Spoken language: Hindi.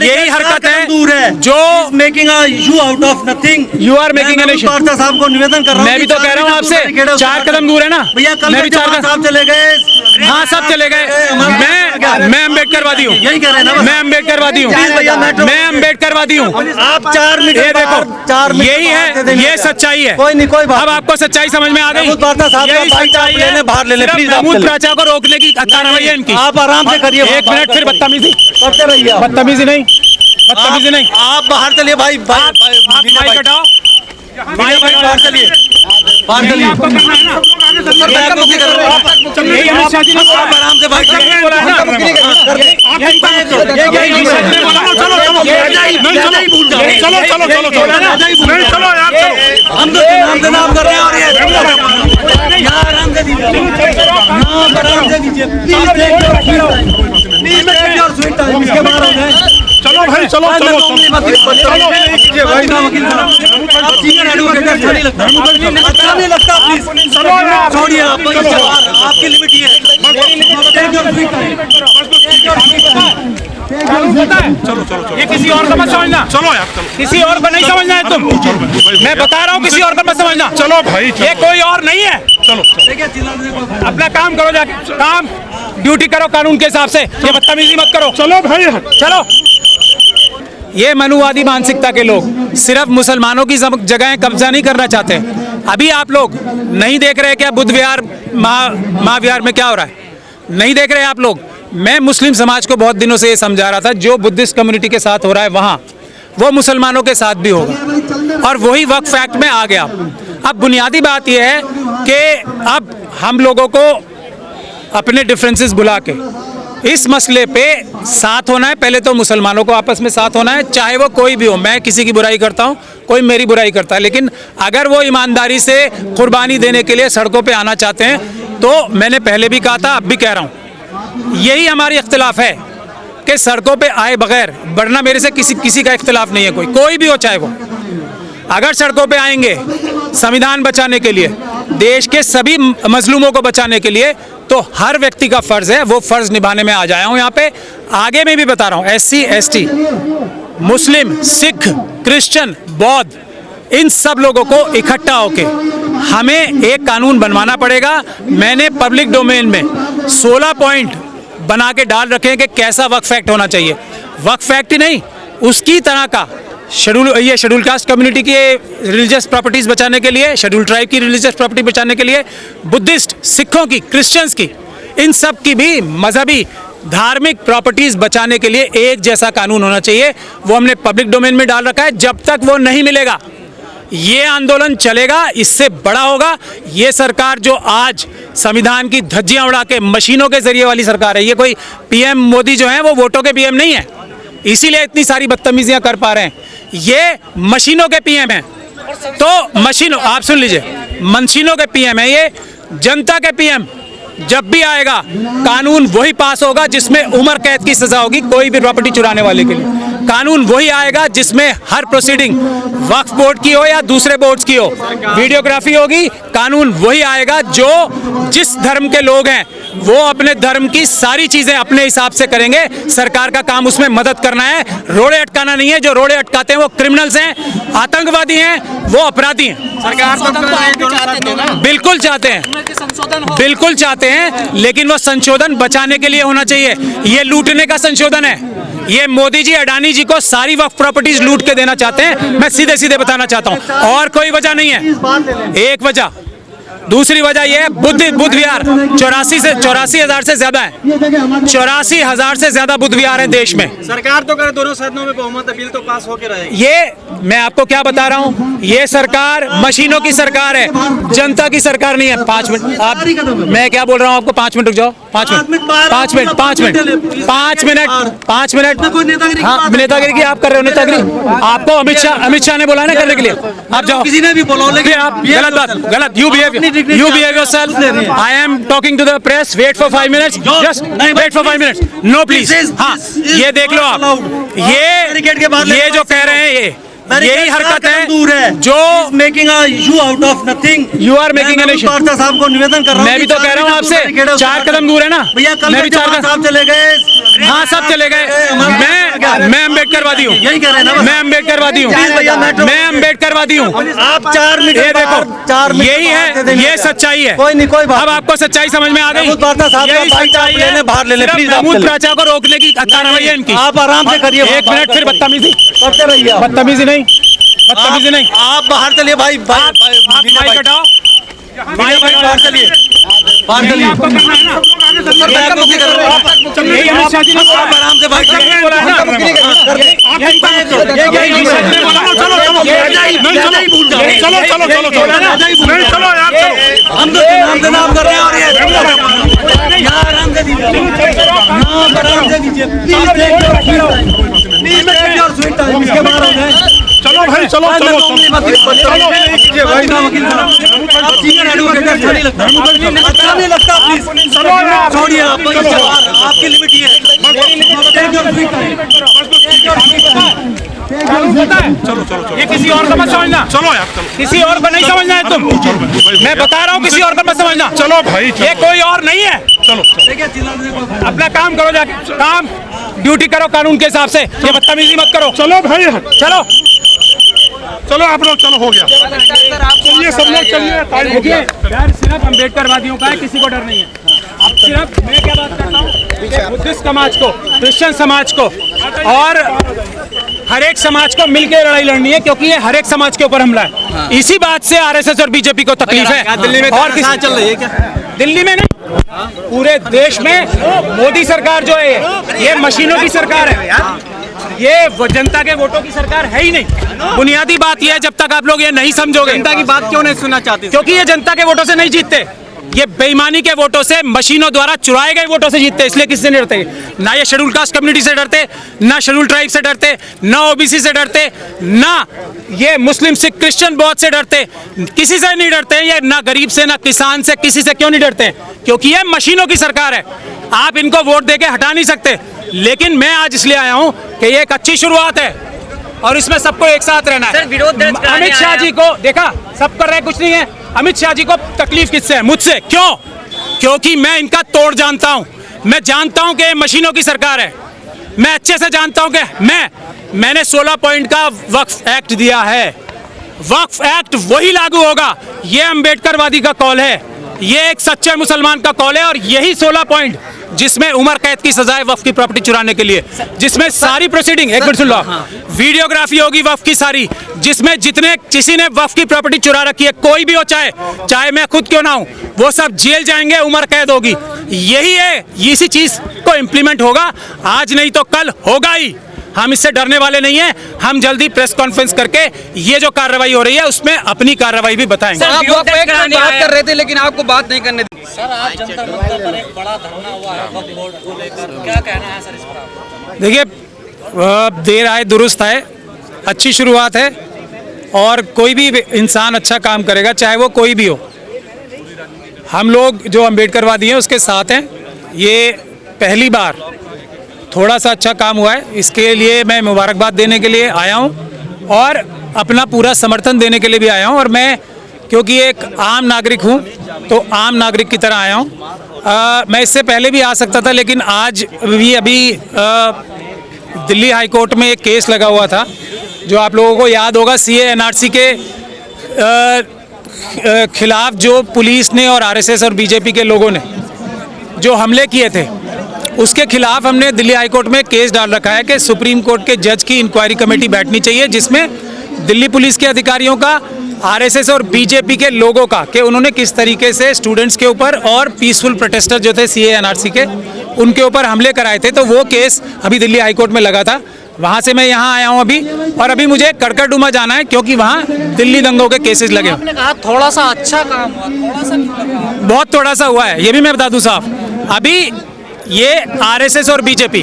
यही हरकत है जो making issue out of nothing. You are making an issue. साहब को निवेदन कर रहा हूं, मैं भी तो कह रहा हूँ आपसे 4 कदम दूर है ना भैया। कल मैं भी 4 कदम साहब चले गए। हाँ सब चले गए। मैं अम्बेडकरवादी हूँ, यही कह रहे हैं ना। मैं अम्बेडकरवादी हूँ, मैं अम्बेडकरवादी हूँ। आप 4 मिनट, ये देखो यही है, ये सच्चाई है। कोई नहीं, कोई बात। अब आपको सच्चाई समझ में आ गई। यही सच्चाई है। बाहर ले ले प्लीज। महमूद प्राचा को रोकने की कार्रवाई है इनकी। आप आराम से करिए। 1 मिनट फिर बदतमीजी करते रहिए। बदतमीजी नहीं, बदतमीजी नहीं। आप बाहर चलिए भाई। माइक हटाओ, माइक बाहर चलिए, बाहर चलिए। आपको करना है ना। यही अमित शाह जी ने बोला। आप आराम से भाई यही बोला है ना। चलो यार, चलो। हम तो नाम कर रहे हैं। और ये आराम से दीजिए, आराम से दीजिए प्लीज। इसके बाहर हो जाए। चलो भाई, चलो चलो अच्छा नहीं लगता प्लीज। छोड़िए, आपकी लिमिट ही है। चलो चलो ये किसी और का मत समझना। चलो यार, चलो। किसी और को नहीं समझना है तुम। मैं बता रहा हूँ किसी और को मत समझना। चलो भाई, ये कोई और नहीं है। चलो। अपना काम करो, जाके काम ड्यूटी करो कानून के हिसाब से। ये बदतमीजी मत करो। चलो भाई, चलो। ये मनुवादी मानसिकता के लोग सिर्फ मुसलमानों की जगह कब्जा नहीं करना चाहते। अभी आप लोग नहीं देख रहे क्या बुद्ध विहार महाविहार में क्या हो रहा है? नहीं देख रहे आप लोग? मैं मुस्लिम समाज को बहुत दिनों से ये समझा रहा था, जो बुद्धिस्ट कम्युनिटी के साथ हो रहा है वहाँ वो मुसलमानों के साथ भी होगा, और वही वक्फ एक्ट में आ गया। अब बुनियादी बात यह है कि अब हम लोगों को अपने डिफरेंसेस भुला के इस मसले पे साथ होना है। पहले तो मुसलमानों को आपस में साथ होना है, चाहे वो कोई भी हो। मैं किसी की बुराई करता हूँ, कोई मेरी बुराई करता है, लेकिन अगर वो ईमानदारी से कुर्बानी देने के लिए सड़कों पे आना चाहते हैं तो मैंने पहले भी कहा था, अब भी कह रहा हूँ, यही हमारी इख्तिलाफ है कि सड़कों पे आए बगैर, वरना मेरे से किसी का इख्तिलाफ नहीं है। कोई भी हो, चाहे वो अगर सड़कों पे आएंगे संविधान बचाने के लिए, देश के सभी मजलूमों को बचाने के लिए, तो हर व्यक्ति का फर्ज है वो फर्ज निभाने में आ जाया हूँ। यहाँ पे आगे मैं भी बता रहा हूँ, SC ST मुस्लिम सिख क्रिश्चियन बौद्ध, इन सब लोगों को इकट्ठा होके हमें एक कानून बनवाना पड़ेगा। मैंने पब्लिक डोमेन में 16 पॉइंट बना के डाल रखे हैं कि कैसा वक्फ एक्ट होना चाहिए। वक्फ एक्ट ही नहीं, उसकी तरह का शेड्यूल कास्ट कम्युनिटी की रिलीजियस प्रॉपर्टीज बचाने के लिए, शेड्यूल ट्राइब की रिलीजियस प्रॉपर्टी बचाने के लिए, बुद्धिस्ट सिखों की, क्रिश्चियंस की, इन सब की भी मजहबी धार्मिक प्रॉपर्टीज बचाने के लिए एक जैसा कानून होना चाहिए। वो हमने पब्लिक डोमेन में डाल रखा है। जब तक वो नहीं मिलेगा ये आंदोलन चलेगा, इससे बड़ा होगा। ये सरकार जो आज संविधान की धज्जियां उड़ा के मशीनों के जरिए वाली सरकार है, ये कोई PM मोदी जो है वो वोटों के PM नहीं है, इसीलिए इतनी सारी बदतमीजियां कर पा रहे हैं। ये मशीनों के PM हैं। तो मशीनों, आप सुन लीजिए, मशीनों के PM है ये, जनता के PM जब भी आएगा कानून वही पास होगा जिसमें उम्र कैद की सजा होगी कोई भी प्रॉपर्टी चुराने वाले के लिए। कानून वही आएगा जिसमें हर प्रोसीडिंग वक्फ बोर्ड की हो या दूसरे बोर्ड्स की हो वीडियोग्राफी होगी। कानून वही आएगा जो जिस धर्म के लोग हैं वो अपने धर्म की सारी चीजें अपने हिसाब से करेंगे। सरकार का काम उसमें मदद करना है, रोड़े अटकाना नहीं है। जो रोड़े अटकाते हैं वो क्रिमिनल्स हैं, आतंकवादी हैं, वो अपराधी हैं। बिल्कुल चाहते हैं, बिल्कुल चाहते हैं, लेकिन वो संशोधन बचाने के लिए होना चाहिए। ये लूटने का संशोधन है। ये मोदी जी अडानी जी को सारी वक्फ प्रॉपर्टीज लूट के देना चाहते हैं। मैं सीधे सीधे बताना चाहता हूं, और कोई वजह नहीं है। एक वजह, दूसरी वजह यह है बुद्ध विहार 84,000 से ज्यादा है। 84,000 से ज्यादा बुद्ध विहार है देश में। सरकार तो करे दोनों सदनों में बहुमत, बिल तो पास होके रहे। ये मैं आपको क्या बता रहा हूँ, ये सरकार मशीनों की सरकार है, जनता की सरकार नहीं है। 5 मिनट आप, मैं क्या बोल रहा हूँ आपको, 5 मिनट रुक जाओ। 5 मिनट हाँ, नेतागिरी की आप कर रहे हो। नेतागिरी आपको अमित शाह ने बोला ना करने के लिए, आप जाओ। किसी ने भी बोला, लेकिन आप गलत बात, गलत। You behave yourself. I am talking to the press. Wait for 5 minutes. Just wait for 5 minutes. No, please. हाँ, ये देख लो आप। ये जो कह रहे हैं यही हरकत है दूर है जो making a issue out of nothing. You are making an issue. Partha साहब को निवेदन कर रहा हूं, मैं भी तो कह रहा हूँ आपसे 4 कदम दूर है ना भैया। कल मैं भी 4 साहब कदम। चले गए, हाँ सब चले गए। मैं अम्बेडकरवादी हूँ। यही कह रहे हैं ना, मैं अम्बेडकरवादी हूँ। मैं अम्बेडकरवादी हूँ। आप 4 मिनट ये देखो यही है, ये सच्चाई है। कोई नहीं, कोई बात। अब आपको सच्चाई समझ में आ गई। महमूद पार्था साहब यही सच्चाई है। बाहर ले लें प्लीज। महमूद प्राचा को रोकने की कार्रवाई है इनकी। आप आराम से करिए। 1 मिनट फिर बदतमीजी करते रहिए। बदतमीजी नहीं, बदतमीजी नहीं। आप बाहर चलिए भाई। आप माइक हटाओ, माइक बाहर चलिए, बाहर चलिए। आपको करना है ना। यही अमित शाह जी ने बोला। आप आराम से बाइक यही बोला है ना। यही बात है। यही अमित शाह जी ने बोला। चलो चलो चलो चलो चलो चलो नहीं चलो यार चलो। हम तो नाम से नाम कर रहे हैं और ये यहाँ आराम से दीजिए, यहाँ आराम से दीजिए please. Please take your sweet time. इसके बाहर हो गए। चलो भाई चलो चलो सीनियर एडवोकेट अच्छा नहीं लगता, अच्छा नहीं लगता। प्लीज चलो यार छोड़िए, आप आपकी लिमिट ही है। Take your sweet time. चलो चलो ये किसी और को मत समझना। चलो यार चलो किसी और को नहीं समझना है तुम। मैं बता रहा हूँ किसी और को मत समझना। चलो भाई ये कोई और नहीं है। चलो अपना काम करो, जाके काम ड्यूटी करो कानून के हिसाब से। ये बदतमीजी मत करो। चलो भाई चलो चलो आप लोग चलो हो गया। चलिए सब लोग चलिए, टाइम हो गया। यार सिर्फ अम्बेडकरवादियों का है, किसी को डर नहीं है। अब सिर्फ मैं क्या बात करता हूँ, बुद्धिस्ट समाज को, क्रिश्चियन समाज को और हर एक समाज को मिलकर लड़ाई लड़नी है, क्योंकि ये हर एक समाज के ऊपर हमला है। इसी बात से आरएसएस और बीजेपी को तकलीफ है। दिल्ली में और कहाँ चल रही है क्या? दिल्ली में नहीं, पूरे देश में मोदी सरकार जो है ये मशीनों की सरकार है। ये जनता के वोटों की सरकार है ही नहीं। बुनियादी बात यह है, जब तक आप लोग ये नहीं समझोगे। जनता की बात क्यों नहीं सुनना चाहते? क्योंकि ये जनता के वोटों से नहीं जीतते, ये बेईमानी के वोटों से, मशीनों द्वारा चुराए गए वोटों से जीतते। इसलिए किससे नहीं डरते? ना ये शेड्यूल कास्ट कम्युनिटी से डरते, ना शेड्यूल ट्राइब से डरते, ना ओबीसी से डरते, ना ये मुस्लिम सिख क्रिश्चियन बहुत से डरते। किसी से नहीं डरते ये, ना गरीब से, ना किसान से, किसी से क्यों नहीं डरते? क्योंकि ये मशीनों की सरकार है। आप इनको वोट देके हटा नहीं सकते। लेकिन मैं आज इसलिए आया हूं कि ये एक अच्छी शुरुआत है और इसमें सबको एक साथ रहना है। अमित शाह जी को देखा, सब कर रहे, कुछ नहीं है। अमित शाह जी को तकलीफ किससे है? मुझसे। क्यों? क्योंकि मैं इनका तोड़ जानता हूं। मैं जानता हूं कि ये मशीनों की सरकार है। मैं अच्छे से जानता हूं कि मैंने 16 पॉइंट का वक्फ एक्ट दिया है। वक्फ एक्ट वही लागू होगा। ये अम्बेडकरवादी का कॉल है, ये एक सच्चे मुसलमान का कॉल है। और यही 16 पॉइंट जिसमें उम्र कैद की सजा है वक्फ की प्रॉपर्टी चुराने के लिए, जिसमें सारी प्रोसीडिंग, एक मिनट सुन लो, वीडियोग्राफी होगी वक्फ की सारी, जिसमें जितने किसी ने वक्फ की प्रॉपर्टी चुरा रखी है, कोई भी हो, चाहे मैं खुद क्यों ना हूं, वो सब जेल जाएंगे, उम्र कैद होगी। यही है, इसी चीज को इंप्लीमेंट होगा। आज नहीं तो कल होगा ही। हम इससे डरने वाले नहीं हैं। हम जल्दी प्रेस कॉन्फ्रेंस करके ये जो कार्रवाई हो रही है उसमें अपनी कार्रवाई भी बताएंगे। आप बात कर रहे थे लेकिन आपको बात नहीं करने दी। सर आज जंतर मंतर पर एक बड़ा धरना हुआ है वक्फ बोर्ड को लेकर, क्या कहना है सर इस पर? देखिए, देर आए दुरुस्त आए, अच्छी शुरुआत है। और कोई भी इंसान अच्छा काम करेगा, चाहे वो कोई भी हो। हम लोग जो अम्बेडकरवादी हैं उसके साथ हैं। ये पहली बार थोड़ा सा अच्छा काम हुआ है, इसके लिए मैं मुबारकबाद देने के लिए आया हूं और अपना पूरा समर्थन देने के लिए भी आया हूं। और मैं क्योंकि एक आम नागरिक हूं तो आम नागरिक की तरह आया हूं। मैं इससे पहले भी आ सकता था, लेकिन आज भी अभी दिल्ली हाई कोर्ट में एक केस लगा हुआ था, जो आप लोगों को याद होगा, सीए एनआरसी के खिलाफ जो पुलिस ने और आरएसएस और बीजेपी के लोगों ने जो हमले किए थे, उसके खिलाफ हमने दिल्ली हाई कोर्ट में केस डाल रखा है कि सुप्रीम कोर्ट के जज की इंक्वायरी कमेटी बैठनी चाहिए, जिसमें दिल्ली पुलिस के अधिकारियों का, आरएसएस और बीजेपी के लोगों का, कि उन्होंने किस तरीके से स्टूडेंट्स के ऊपर और पीसफुल प्रोटेस्टर जो थे सीए एनआरसी के, उनके ऊपर हमले कराए थे। तो वो केस अभी दिल्ली हाई कोर्ट में लगा था, वहाँ से मैं यहाँ आया हूँ अभी। और अभी मुझे कड़कड़डुमा जाना है क्योंकि वहाँ दिल्ली दंगों के केसेस लगे। आपने कहा थोड़ा सा अच्छा काम हुआ, थोड़ा सा क्यों लगा? बहुत थोड़ा सा हुआ है, ये भी मैं बता दूं साहब। अभी ये आरएसएस और बीजेपी